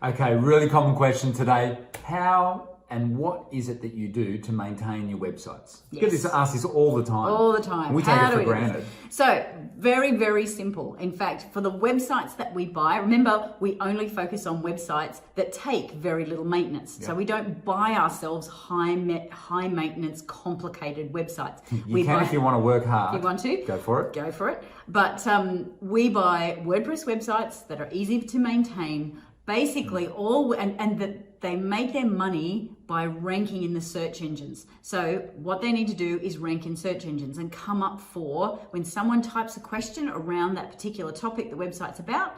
Okay, really common question today. How and what is it that you do to maintain your websites? You get asked this all the time. All the time. And we take it for granted. So, very, very simple. In fact, for the websites that we buy, remember, we only focus on websites that take very little maintenance. Yep. So we don't buy ourselves high maintenance, complicated websites. You can if you want to work hard. If you want to. Go for it. Go for it. But we buy WordPress websites that are easy to maintain, basically and that they make their money by ranking in the search engines. So what they need to do is rank in search engines and come up for, when someone types a question around that particular topic the website's about,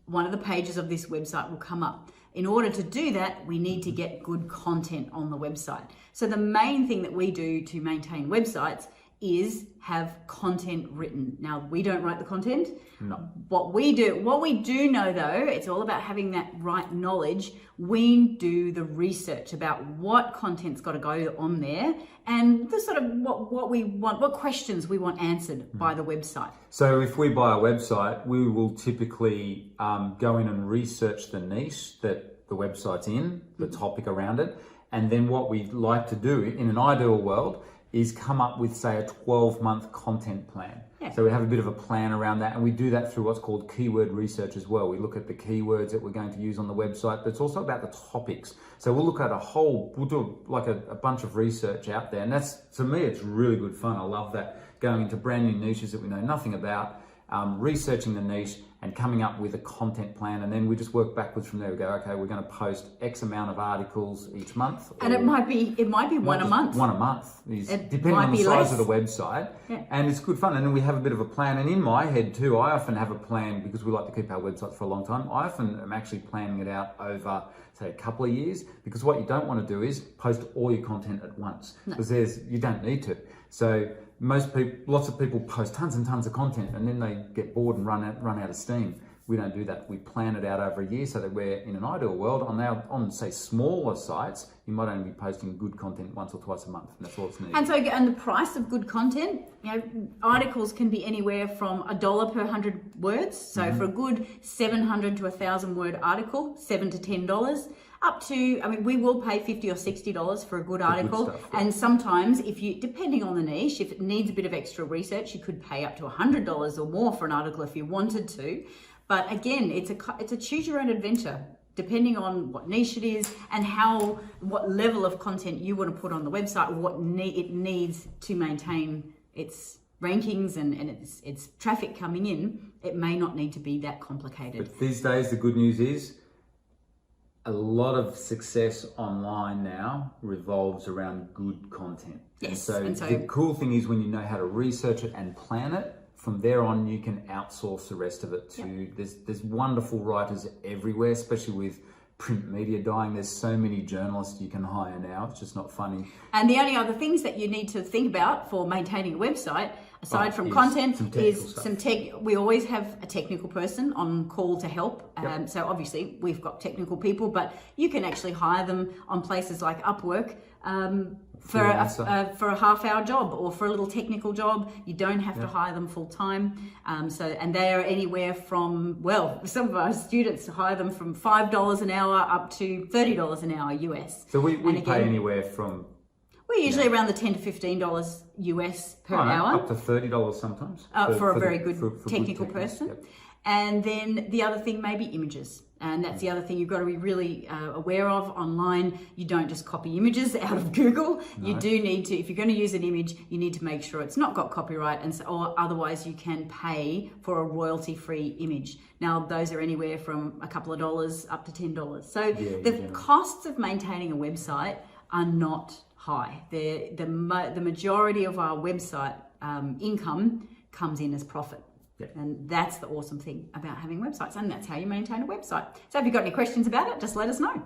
one of the pages of this website will come up. In order to do that, we need to get good content on the website. So the main thing that we do to maintain websites is have content written. Now, we don't write the content. No. What we do know though, it's all about having that right knowledge. We do the research about what content's got to go on there and the sort of what we want, what questions we want answered by the website. So if we buy a website, we will typically go in and research the niche that the website's in, the topic around it. And then what we like to do in an ideal world is come up with, say, a 12-month content plan. Yeah. So we have a bit of a plan around that, and we do that through what's called keyword research as well. We look at the keywords that we're going to use on the website, but it's also about the topics. So we'll look at we'll do like a bunch of research out there, and that's, to me, it's really good fun. I love that, going into brand new niches that we know nothing about, researching the niche and coming up with a content plan, and then we just work backwards from there. We go, okay, we're going to post X amount of articles each month, and it might be one a month. One a month, depending on the size of the website, and it's good fun. And then we have a bit of a plan. And in my head too, I often have a plan because we like to keep our websites for a long time. I often am actually planning it out over, say, a couple of years, because what you don't want to do is post all your content at once, because you don't need to. So lots of people post tons and tons of content, and then they get bored and run out of steam. We don't do that. We plan it out over a year, so that we're, in an ideal world, on say smaller sites, you might only be posting good content once or twice a month, and that's all it's needed. And the price of good content, articles can be anywhere from $1 per 100 words. So for a good 700 to 1,000 word article, $7 to $10. Up to, we will pay $50 or $60 for a good article. Good stuff, yeah. And sometimes, depending on the niche, if it needs a bit of extra research, you could pay up to $100 or more for an article if you wanted to. But again, it's a choose your own adventure, depending on what niche it is and what level of content you want to put on the website, what it needs to maintain its rankings and its traffic coming in. It may not need to be that complicated. But these days, the good news is, a lot of success online now revolves around good content. Yes. And so the cool thing is, when you know how to research it and plan it, from there on you can outsource the rest of it to, there's wonderful writers everywhere, especially with print media dying. There's so many journalists you can hire now. It's just not funny. And the only other things that you need to think about for maintaining a website, aside from content, is some tech. We always have a technical person on call to help. So obviously we've got technical people, but you can actually hire them on places like Upwork for a half-hour job or for a little technical job. You don't have to hire them full-time. And they are anywhere from, some of our students hire them from $5 an hour up to $30 an hour US. So we pay anywhere from... We're usually around the $10 to $15 US per hour. Up to $30 sometimes. For a very good technical person. Yep. And then the other thing may be images. And that's the other thing you've got to be really aware of online. You don't just copy images out of Google. No. You do need to, if you're going to use an image, you need to make sure it's not got copyright, or otherwise you can pay for a royalty-free image. Now, those are anywhere from a couple of dollars up to $10. So the costs of maintaining a website are not high. The majority of our website income comes in as profit. And that's the awesome thing about having websites, and that's how you maintain a website. So if you've got any questions about it, just let us know.